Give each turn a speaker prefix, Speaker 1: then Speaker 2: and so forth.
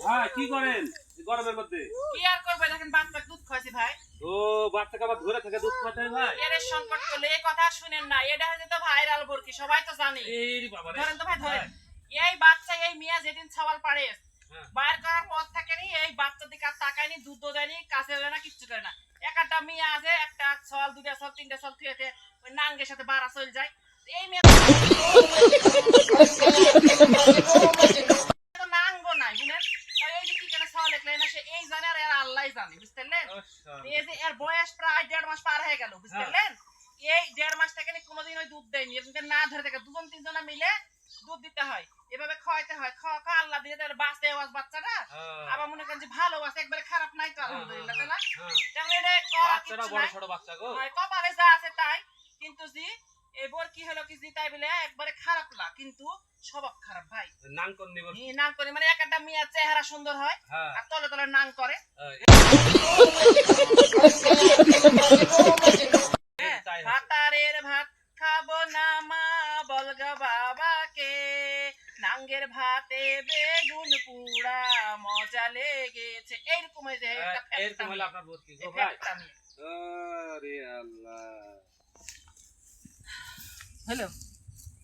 Speaker 1: হ্যাঁ কি করেন গরমের মধ্যে?
Speaker 2: কি আর করবে, দেখেন বাচ্চাকে দুধ খাওয়াইছি ভাই।
Speaker 1: ও বাচ্চাকে আবার ধরে থেকে দুধ খাওয়াতে হয় ভাই?
Speaker 2: এর সংকট করলে এই কথা শুনেন না, এটা হচ্ছে তো ভাইরাল বরকি, সবাই তো জানে।
Speaker 1: এই বাবা রে।
Speaker 2: ধরেন তো ভাই ধরেন, এই বাচ্চা এই মিয়া যেদিন ছাওয়াল পাড়ে বাইর করার পর থেকে নি এই বাচ্চা দিকে আর তাকায়নি, দুধ দেয়নি, কাছে দেয় না, কিচ্ছু করে না। একটা মিয়া আছে, একটা ছাওয়াল, দুইটা ছাওয়াল, তিনটা ছাওয়াল থুয়েতে ওই নাঙ্গের সাথে বাড়া চলে যায়। এই মেয়ে তো নাঙ্গো নাই বুঝলেন, আর এই যে কি করে ছাওয়াল লেখলেন না, সে এই জানে আর আল্লাহই জানে, বুঝতেন? এই যে এর বয়স প্রায় 1.5 মাস পার হয়ে গেল, বুঝতেন? এই 1.5 মাস থেকে কোনোদিন ওই দুধ দেয়নি, এরকম না ধরে থাকে, দুজন তিনজনে মিলে দুধ দিতে হয়, এভাবে খাওয়াইতে হয়। খাওয়া খাওয়া আল্লাহ দিয়ে তার বাঁচতে আওয়াজ বাচ্চাটা আবার মনে করেন যে ভালো আছে, একবারে খারাপ নাই তো আলহামদুলিল্লাহ, তাই না? তাহলে এটা
Speaker 1: বাচ্চাটা বড় ছোট বাচ্চা গো,
Speaker 2: কপালে যা আছে তাই। কিন্তু জি এবার কি হলো কি জি তাই বলে একবারে খারাপ না, কিন্তু স্বভাব খারাপ ভাই।
Speaker 1: নাং করনি বল,
Speaker 2: নাং করে মানে একটা মেয়ের চেহারা সুন্দর হয় আর তলে তলে নাং করে। ভাতারের ভাত খাবো না মা বলগা বাবাকে, নাঙ্গের ভাতে বেগুন পুরা মজা লেগেছে, এইরকম হয়েছে।
Speaker 1: এরকম হলো আপনার বোধ কি গো ভাই? আরে আল্লাহ,
Speaker 2: হ্যালো।